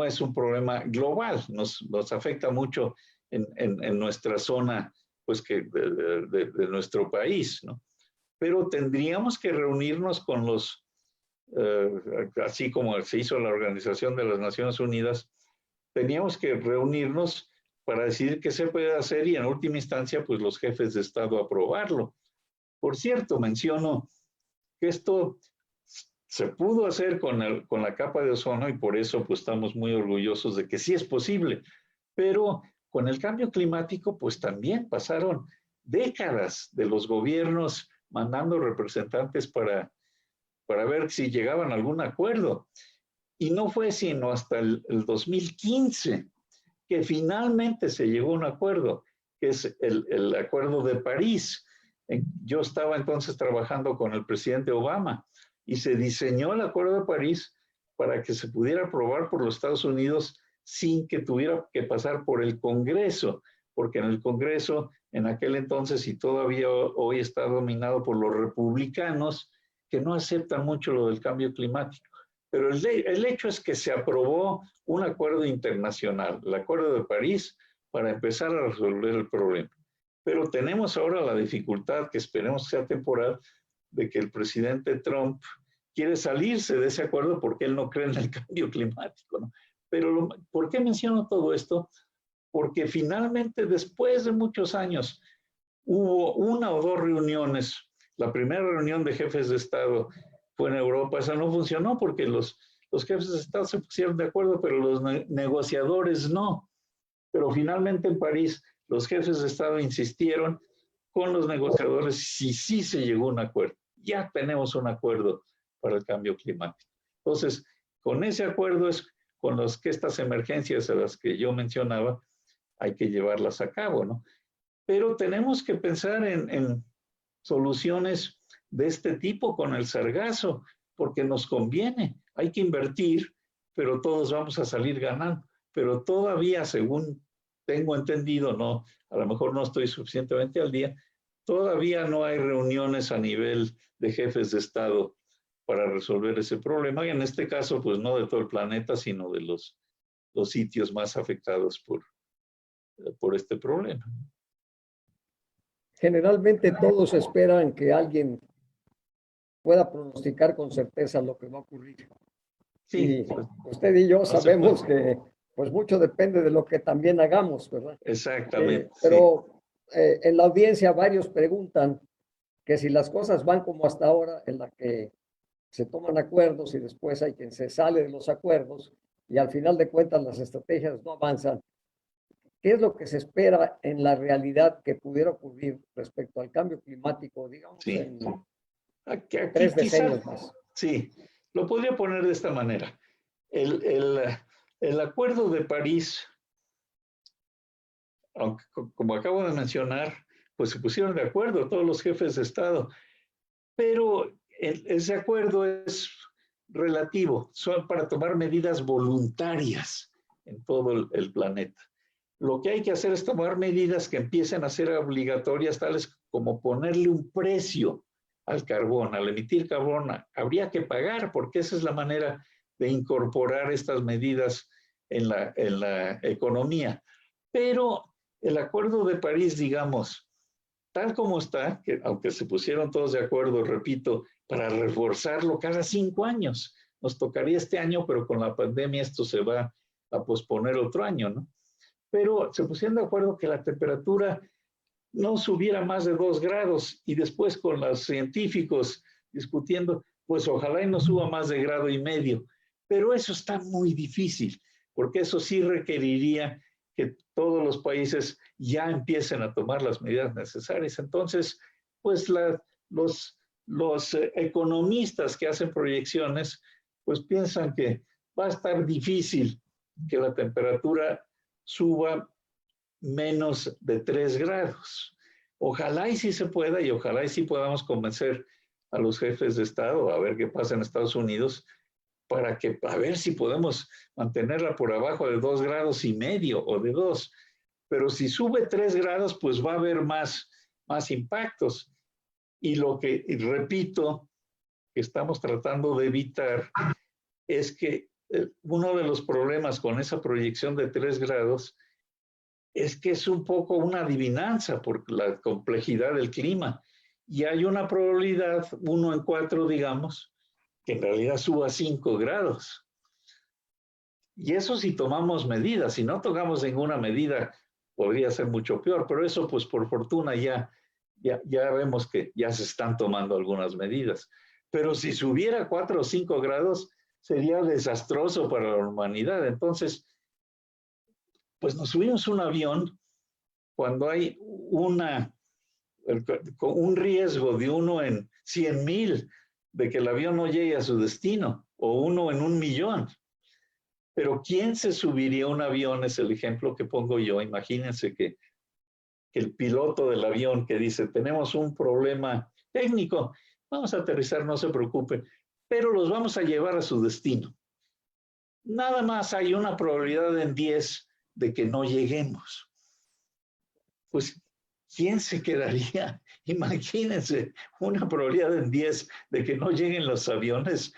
es un problema global, nos afecta mucho en nuestra zona, pues que de nuestro país, ¿no? Pero tendríamos que reunirnos con los, así como se hizo la Organización de las Naciones Unidas, teníamos que reunirnos para decidir qué se puede hacer y en última instancia, pues los jefes de Estado aprobarlo. Por cierto, menciono que esto se pudo hacer con la capa de ozono y por eso pues estamos muy orgullosos de que sí es posible, pero con el cambio climático pues también pasaron décadas de los gobiernos mandando representantes para ver si llegaban a algún acuerdo. Y no fue sino hasta el 2015 que finalmente se llegó a un acuerdo, que es el Acuerdo de París. Yo estaba entonces trabajando con el presidente Obama y se diseñó el Acuerdo de París para que se pudiera aprobar por los Estados Unidos sin que tuviera que pasar por el Congreso, porque en el Congreso, en aquel entonces y todavía hoy está dominado por los republicanos, que no aceptan mucho lo del cambio climático. Pero el hecho es que se aprobó un acuerdo internacional, el Acuerdo de París, para empezar a resolver el problema. Pero tenemos ahora la dificultad, que esperemos sea temporal, de que el presidente Trump quiere salirse de ese acuerdo porque él no cree en el cambio climático, ¿no? Pero ¿por qué menciono todo esto? Porque finalmente, después de muchos años, hubo 1 o 2 reuniones. La primera reunión de jefes de Estado fue en Europa. Esa no funcionó porque los jefes de Estado se pusieron de acuerdo, pero los negociadores no. Pero finalmente en París, los jefes de Estado insistieron con los negociadores y sí se llegó a un acuerdo. Ya tenemos un acuerdo para el cambio climático. Entonces, con ese acuerdo es con los que estas emergencias a las que yo mencionaba hay que llevarlas a cabo, ¿no? Pero tenemos que pensar en soluciones de este tipo con el sargazo, porque nos conviene. Hay que invertir, pero todos vamos a salir ganando. Pero todavía, según tengo entendido, no, a lo mejor no estoy suficientemente al día, todavía no hay reuniones a nivel de jefes de Estado para resolver ese problema, y en este caso, pues no de todo el planeta, sino de los sitios más afectados por este problema. Generalmente todos esperan que alguien pueda pronosticar con certeza lo que va a ocurrir. Sí, Y pues, usted y yo no se sabemos puede. que pues mucho depende de lo que también hagamos, ¿verdad? Exactamente, sí. Pero en la audiencia varios preguntan que si las cosas van como hasta ahora, en la que se toman acuerdos y después hay quien se sale de los acuerdos y al final de cuentas las estrategias no avanzan, ¿qué es lo que se espera en la realidad que pudiera ocurrir respecto al cambio climático, digamos, Sí. en Aquí 3 quizá, decenios más? sí, lo podría poner de esta manera. El Acuerdo de París, aunque, como acabo de mencionar, pues se pusieron de acuerdo todos los jefes de Estado, pero ese acuerdo es relativo, son para tomar medidas voluntarias en todo el planeta. Lo que hay que hacer es tomar medidas que empiecen a ser obligatorias, tales como ponerle un precio al carbón. Al emitir carbón habría que pagar, porque esa es la manera de incorporar estas medidas en la economía. Pero el Acuerdo de París, digamos, tal como está, que aunque se pusieron todos de acuerdo, repito, para reforzarlo cada 5 años. Nos tocaría este año, pero con la pandemia esto se va a posponer otro año, ¿no? Pero se pusieron de acuerdo que la temperatura no subiera más de 2 grados y después con los científicos discutiendo, pues ojalá y no suba más de 1,5 grados. Pero eso está muy difícil, porque eso sí requeriría que todos los países ya empiecen a tomar las medidas necesarias. Entonces, pues los economistas que hacen proyecciones, pues piensan que va a estar difícil que la temperatura suba menos de 3 grados. Ojalá y sí se pueda, y ojalá y sí podamos convencer a los jefes de Estado a ver qué pasa en Estados Unidos, para que a ver si podemos mantenerla por abajo de 2,5 grados o de 2. Pero si sube 3 grados, pues va a haber más impactos. Y lo que, y repito, que estamos tratando de evitar es que uno de los problemas con esa proyección de 3 grados es que es un poco una adivinanza por la complejidad del clima. Y hay una probabilidad, 1 en 4, digamos, que en realidad suba 5 grados. Y eso si tomamos medidas, si no tomamos ninguna medida, podría ser mucho peor, pero eso pues por fortuna ya vemos que ya se están tomando algunas medidas. Pero si subiera 4 o 5 grados, sería desastroso para la humanidad. Entonces, pues nos subimos un avión cuando hay un riesgo de 1 en 100,000 de que el avión no llegue a su destino, o 1 en 1,000,000. Pero ¿quién se subiría a un avión? Es el ejemplo que pongo yo. Imagínense que el piloto del avión que dice, tenemos un problema técnico, vamos a aterrizar, no se preocupe, pero los vamos a llevar a su destino. Nada más hay una probabilidad en 10 de que no lleguemos. Pues, ¿quién se quedaría? Imagínense, una probabilidad en 10 de que no lleguen los aviones.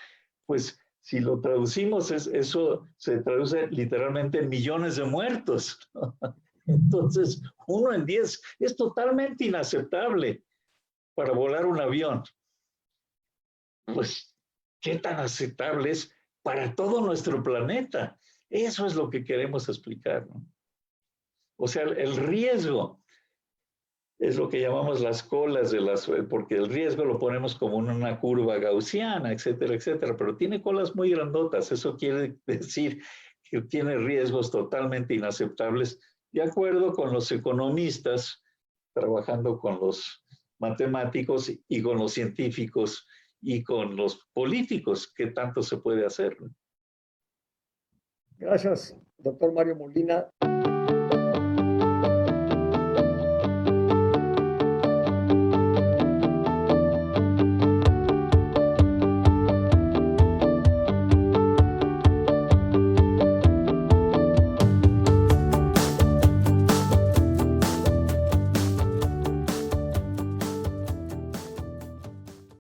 Pues, si lo traducimos, eso se traduce literalmente en millones de muertos. Entonces, 1 en 10 es totalmente inaceptable para volar un avión. Pues, ¿qué tan aceptable es para todo nuestro planeta? Eso es lo que queremos explicar, ¿no? O sea, el riesgo es lo que llamamos las colas de las, porque el riesgo lo ponemos como en una curva gaussiana, etcétera, etcétera, pero tiene colas muy grandotas. Eso quiere decir que tiene riesgos totalmente inaceptables, de acuerdo con los economistas, trabajando con los matemáticos y con los científicos y con los políticos, ¿qué tanto se puede hacer? Gracias, doctor Mario Molina.